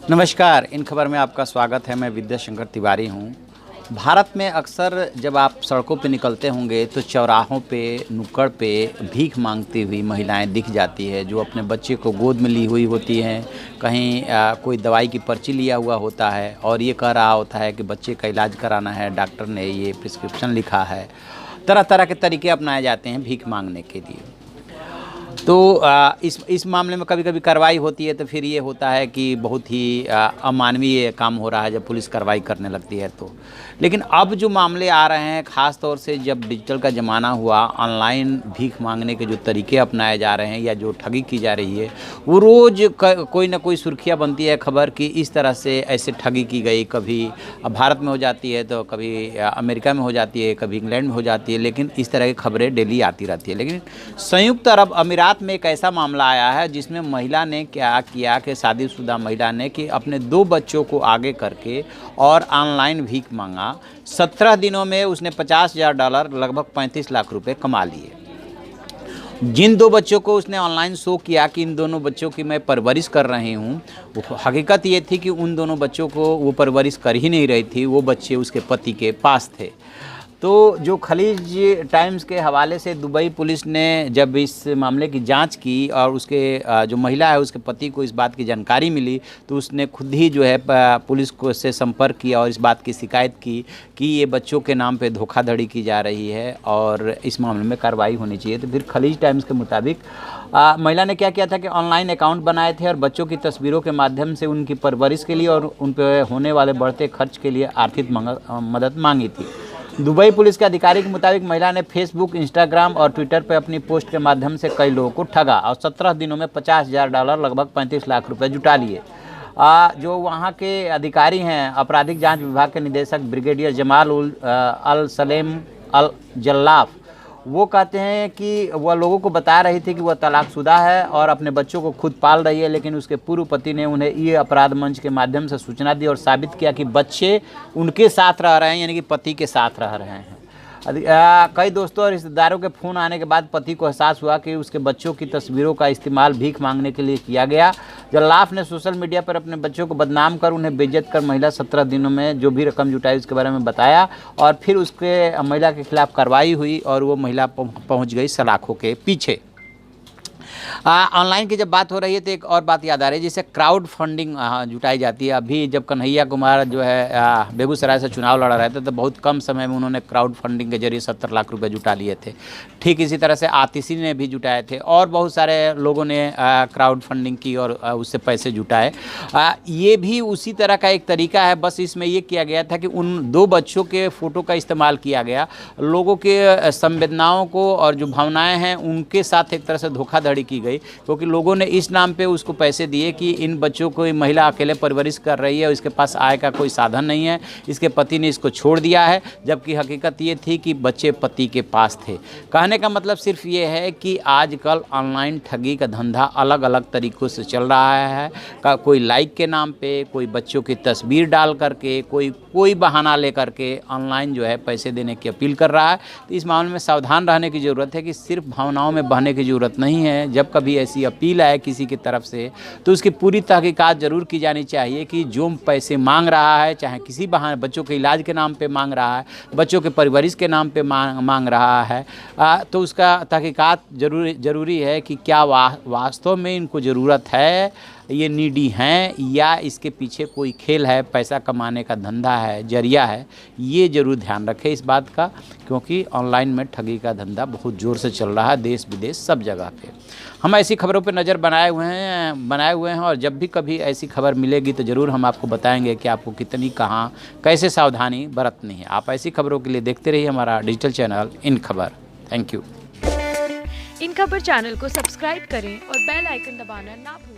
नमस्कार, इन खबर में आपका स्वागत है। मैं विद्याशंकर तिवारी हूँ। भारत में अक्सर जब आप सड़कों पे निकलते होंगे तो चौराहों पे, नुक्कड़ पे भीख मांगती हुई महिलाएं दिख जाती है, जो अपने बच्चे को गोद में ली हुई होती हैं। कहीं कोई दवाई की पर्ची लिया हुआ होता है और ये कह रहा होता है कि बच्चे का इलाज कराना है, डॉक्टर ने ये प्रिस्क्रिप्शन लिखा है। तरह तरह के तरीके अपनाए जाते हैं भीख मांगने के लिए। तो इस मामले में कभी कभी कार्रवाई होती है तो फिर ये होता है कि बहुत ही अमानवीय काम हो रहा है जब पुलिस कार्रवाई करने लगती है तो। लेकिन अब जो मामले आ रहे हैं, ख़ास तौर से जब डिजिटल का ज़माना हुआ, ऑनलाइन भीख मांगने के जो तरीके अपनाए जा रहे हैं या जो ठगी की जा रही है, वो रोज़ कोई ना कोई सुर्खियाँ बनती है खबर कि इस तरह से ऐसे ठगी की गई। कभी भारत में हो जाती है तो कभी अमेरिका में हो जाती है, कभी इंग्लैंड में हो जाती है, लेकिन इस तरह की खबरें डेली आती रहती है। लेकिन संयुक्त अरब अमीरात में एक ऐसा मामला आया है जिसमें महिला ने क्या किया कि शादीशुदा महिला ने कि अपने 2 बच्चों को आगे करके और ऑनलाइन भीख मांगा। 17 दिनों में उसने $50,000 लगभग 35 लाख रुपए कमा लिए। जिन 2 बच्चों को उसने ऑनलाइन शो किया कि इन दोनों बच्चों की मैं परवरिश कर रही हूँ, हकीकत ये थी कि उन दोनों बच्चों को वो परवरिश कर ही नहीं रही थी, वो बच्चे उसके पति के पास थे। तो जो खलीज टाइम्स के हवाले से दुबई पुलिस ने जब इस मामले की जांच की और उसके जो महिला है उसके पति को इस बात की जानकारी मिली, तो उसने खुद ही जो है पुलिस को से संपर्क किया और इस बात की शिकायत की कि ये बच्चों के नाम पे धोखाधड़ी की जा रही है और इस मामले में कार्रवाई होनी चाहिए। तो फिर खलीज टाइम्स के मुताबिक महिला ने क्या किया था कि ऑनलाइन अकाउंट बनाए थे और बच्चों की तस्वीरों के माध्यम से उनकी परवरिश के लिए और उन पर होने वाले बढ़ते खर्च के लिए आर्थिक मदद मांगी थी। दुबई पुलिस के अधिकारी के मुताबिक महिला ने फेसबुक, इंस्टाग्राम और ट्विटर पर अपनी पोस्ट के माध्यम से कई लोगों को ठगा और 17 दिनों में $50,000 लगभग 35 लाख रुपए जुटा लिए। जो वहाँ के अधिकारी हैं, आपराधिक जांच विभाग के निदेशक ब्रिगेडियर जमाल अल सलेम अल जल्लाफ, वो कहते हैं कि वह लोगों को बता रही थी कि वह तलाकशुदा है और अपने बच्चों को खुद पाल रही है, लेकिन उसके पूर्व पति ने उन्हें ये अपराध मंच के माध्यम से सूचना दी और साबित किया कि बच्चे उनके साथ रह रहे हैं, यानी कि पति के साथ रह रहे हैं। कई दोस्तों और रिश्तेदारों के फ़ोन आने के बाद पति को एहसास हुआ कि उसके बच्चों की तस्वीरों का इस्तेमाल भीख मांगने के लिए किया गया। जल्लाफ ने सोशल मीडिया पर अपने बच्चों को बदनाम कर उन्हें बेइज्जत कर महिला 17 दिनों में जो भी रकम जुटाई उसके बारे में बताया और फिर उसके महिला के खिलाफ कार्रवाई हुई और वो महिला पहुंच गई सलाखों के पीछे। ऑनलाइन की जब बात हो रही है तो एक और बात याद आ रही है, जिसे क्राउड फंडिंग जुटाई जाती है। अभी जब कन्हैया कुमार जो है बेगूसराय से चुनाव लड़ा रहे थे तो बहुत कम समय में उन्होंने क्राउड फंडिंग के जरिए 70 लाख रुपए जुटा लिए थे। ठीक इसी तरह से आतिशी ने भी जुटाए थे और बहुत सारे लोगों ने क्राउड फंडिंग की और उससे पैसे जुटाए। ये भी उसी तरह का एक तरीका है, बस इसमें ये किया गया था कि उन 2 बच्चों के फ़ोटो का इस्तेमाल किया गया, लोगों के संवेदनाओं को और जो भावनाएँ हैं उनके साथ एक तरह से धोखाधड़ी की गई, क्योंकि लोगों ने इस नाम पे उसको पैसे दिए कि इन बच्चों को महिला अकेले परवरिश कर रही है, इसके पास आय का कोई साधन नहीं है, इसके पति ने इसको छोड़ दिया है, जबकि हकीकत ये थी कि बच्चे पति के पास थे। कहने का मतलब सिर्फ ये है कि आजकल ऑनलाइन ठगी का धंधा अलग अलग तरीक़ों से चल रहा है। कोई लाइक के नाम पे, कोई बच्चों की तस्वीर डाल करके, कोई बहाना लेकर के ऑनलाइन जो है पैसे देने की अपील कर रहा है। तो इस मामले में सावधान रहने की ज़रूरत है कि सिर्फ भावनाओं में बहने की ज़रूरत नहीं है। जब कभी ऐसी अपील आए किसी की तरफ से तो उसकी पूरी तहकीकात जरूर की जानी चाहिए कि जो पैसे मांग रहा है, चाहे किसी बहाने बच्चों के इलाज के नाम पे मांग रहा है, बच्चों के परवरिश के नाम पे मांग रहा है, तो उसका तहकीकात जरूरी है कि क्या वास्तव में इनको ज़रूरत है, ये नीडी हैं, या इसके पीछे कोई खेल है, पैसा कमाने का धंधा है, जरिया है। ये ज़रूर ध्यान रखें इस बात का, क्योंकि ऑनलाइन में ठगी का धंधा बहुत ज़ोर से चल रहा है देश विदेश सब जगह पे। हम ऐसी खबरों पे नज़र बनाए हुए हैं और जब भी कभी ऐसी खबर मिलेगी तो ज़रूर हम आपको बताएंगे कि आपको कितनी कहाँ कैसे सावधानी बरतनी है। आप ऐसी खबरों के लिए देखते रहिए हमारा डिजिटल चैनल इन खबर। Thank you. इन खबर चैनल को सब्सक्राइब करें और बेल आइकन दबाना ना भूलें।